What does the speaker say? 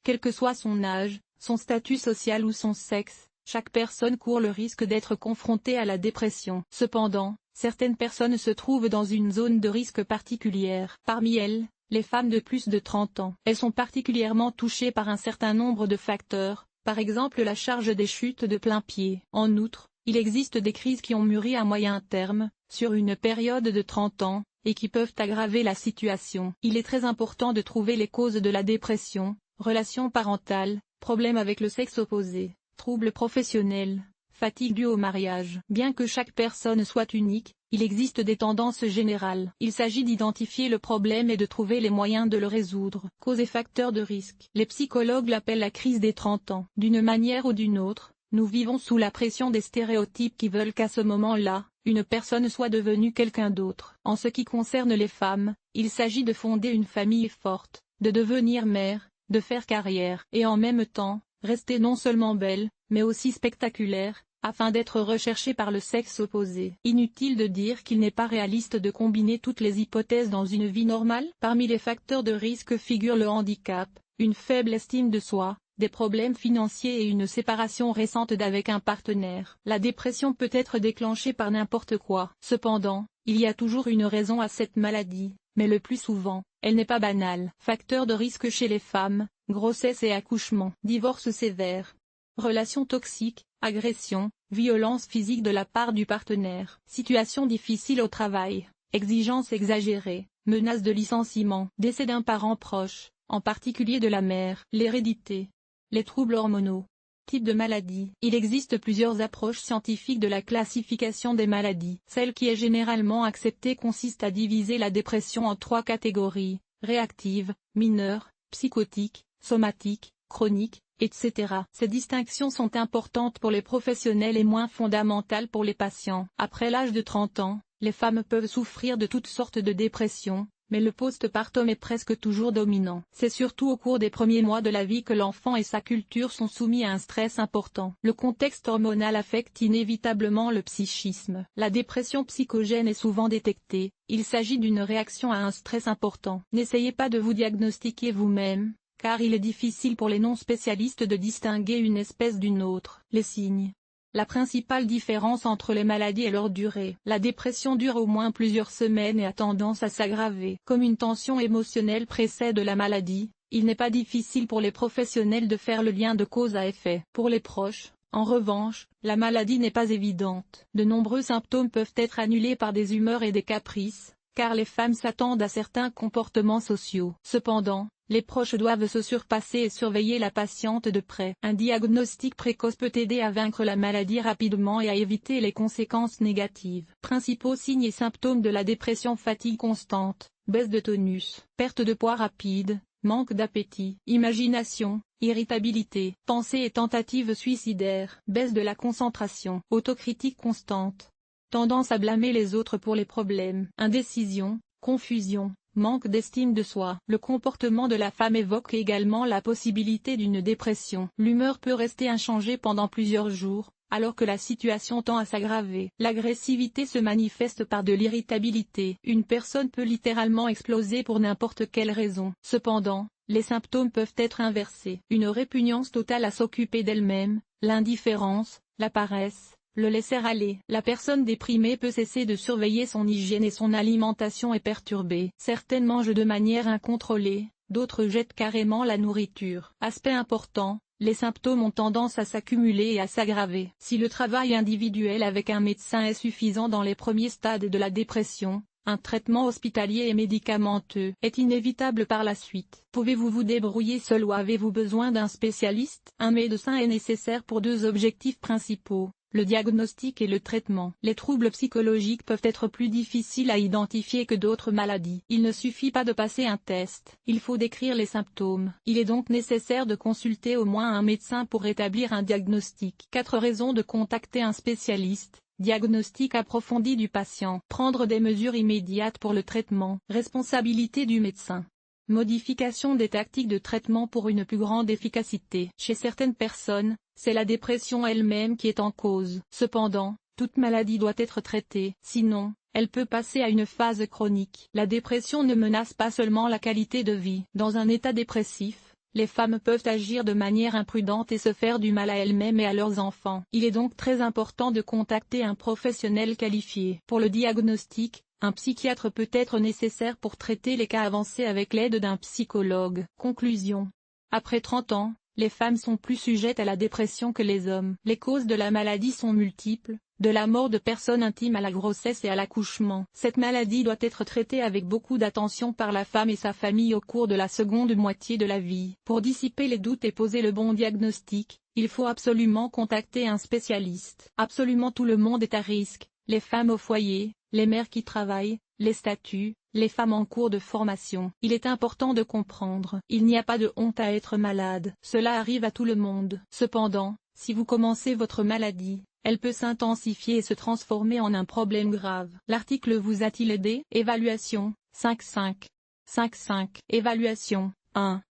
Quel que soit son âge, son statut social ou son sexe, chaque personne court le risque d'être confrontée à la dépression. Cependant, certaines personnes se trouvent dans une zone de risque particulière. Parmi elles, les femmes de plus de 30 ans. Elles sont particulièrement touchées par un certain nombre de facteurs, par exemple la charge des chutes de plein pied. En outre, il existe des crises qui ont mûri à moyen terme, sur une période de 30 ans, et qui peuvent aggraver la situation. Il est très important de trouver les causes de la dépression: relations parentales, problèmes avec le sexe opposé, troubles professionnels, fatigue due au mariage. Bien que chaque personne soit unique, il existe des tendances générales. Il s'agit d'identifier le problème et de trouver les moyens de le résoudre. Causes et facteurs de risque. Les psychologues l'appellent la crise des 30 ans. D'une manière ou d'une autre, nous vivons sous la pression des stéréotypes qui veulent qu'à ce moment-là, une personne soit devenue quelqu'un d'autre. En ce qui concerne les femmes, il s'agit de fonder une famille forte, de devenir mère, de faire carrière, et en même temps, rester non seulement belle, mais aussi spectaculaire, afin d'être recherchée par le sexe opposé. Inutile de dire qu'il n'est pas réaliste de combiner toutes les hypothèses dans une vie normale. Parmi les facteurs de risque figurent le handicap, une faible estime de soi, des problèmes financiers et une séparation récente d'avec un partenaire. La dépression peut être déclenchée par n'importe quoi. Cependant, il y a toujours une raison à cette maladie, mais le plus souvent, elle n'est pas banale. Facteurs de risque chez les femmes: grossesse et accouchement, divorce sévère, relations toxiques, agression, violence physique de la part du partenaire, situation difficile au travail, exigences exagérées, menaces de licenciement, décès d'un parent proche, en particulier de la mère, l'hérédité, les troubles hormonaux. Type de maladie. Il existe plusieurs approches scientifiques de la classification des maladies. Celle qui est généralement acceptée consiste à diviser la dépression en 3 catégories: réactive, mineure, psychotique, somatique, chronique, etc. Ces distinctions sont importantes pour les professionnels et moins fondamentales pour les patients. Après l'âge de 30 ans, les femmes peuvent souffrir de toutes sortes de dépression, mais le postpartum est presque toujours dominant. C'est surtout au cours des premiers mois de la vie que l'enfant et sa culture sont soumis à un stress important. Le contexte hormonal affecte inévitablement le psychisme. La dépression psychogène est souvent détectée, il s'agit d'une réaction à un stress important. N'essayez pas de vous diagnostiquer vous-même, car il est difficile pour les non-spécialistes de distinguer une espèce d'une autre. Les signes. La principale différence entre les maladies est leur durée. La dépression dure au moins plusieurs semaines et a tendance à s'aggraver. Comme une tension émotionnelle précède la maladie, il n'est pas difficile pour les professionnels de faire le lien de cause à effet. Pour les proches, en revanche, la maladie n'est pas évidente. De nombreux symptômes peuvent être annulés par des humeurs et des caprices, car les femmes s'attendent à certains comportements sociaux. Cependant, les proches doivent se surpasser et surveiller la patiente de près. Un diagnostic précoce peut aider à vaincre la maladie rapidement et à éviter les conséquences négatives. Principaux signes et symptômes de la dépression: fatigue constante, baisse de tonus, perte de poids rapide, manque d'appétit, imagination, irritabilité, pensées et tentatives suicidaires, baisse de la concentration, autocritique constante, tendance à blâmer les autres pour les problèmes, indécision, confusion, manque d'estime de soi. Le comportement de la femme évoque également la possibilité d'une dépression. L'humeur peut rester inchangée pendant plusieurs jours, alors que la situation tend à s'aggraver. L'agressivité se manifeste par de l'irritabilité. Une personne peut littéralement exploser pour n'importe quelle raison. Cependant, les symptômes peuvent être inversés. Une répugnance totale à s'occuper d'elle-même, l'indifférence, la paresse, le laisser-aller. La personne déprimée peut cesser de surveiller son hygiène et son alimentation est perturbée. Certaines mangent de manière incontrôlée, d'autres jettent carrément la nourriture. Aspect important, les symptômes ont tendance à s'accumuler et à s'aggraver. Si le travail individuel avec un médecin est suffisant dans les premiers stades de la dépression, un traitement hospitalier et médicamenteux est inévitable par la suite. Pouvez-vous vous débrouiller seul ou avez-vous besoin d'un spécialiste? Un médecin est nécessaire pour 2 objectifs principaux: le diagnostic et le traitement. Les troubles psychologiques peuvent être plus difficiles à identifier que d'autres maladies. Il ne suffit pas de passer un test, il faut décrire les symptômes. Il est donc nécessaire de consulter au moins un médecin pour établir un diagnostic. 4 raisons de contacter un spécialiste. Diagnostic approfondi du patient. Prendre des mesures immédiates pour le traitement. Responsabilité du médecin. Modification des tactiques de traitement pour une plus grande efficacité. Chez certaines personnes, c'est la dépression elle-même qui est en cause. Cependant, toute maladie doit être traitée, sinon, elle peut passer à une phase chronique. La dépression ne menace pas seulement la qualité de vie. Dans un état dépressif, les femmes peuvent agir de manière imprudente et se faire du mal à elles-mêmes et à leurs enfants. Il est donc très important de contacter un professionnel qualifié. Pour le diagnostic, un psychiatre peut être nécessaire pour traiter les cas avancés avec l'aide d'un psychologue. Conclusion. Après 30 ans, les femmes sont plus sujettes à la dépression que les hommes. Les causes de la maladie sont multiples, de la mort de personnes intimes à la grossesse et à l'accouchement. Cette maladie doit être traitée avec beaucoup d'attention par la femme et sa famille au cours de la seconde moitié de la vie. Pour dissiper les doutes et poser le bon diagnostic, il faut absolument contacter un spécialiste. Absolument tout le monde est à risque, les femmes au foyer, les mères qui travaillent, les statuts, les femmes en cours de formation. Il est important de comprendre. Il n'y a pas de honte à être malade. Cela arrive à tout le monde. Cependant, si vous commencez votre maladie, elle peut s'intensifier et se transformer en un problème grave. L'article vous a-t-il aidé? Évaluation, 5.5. 5.5. Évaluation, 1.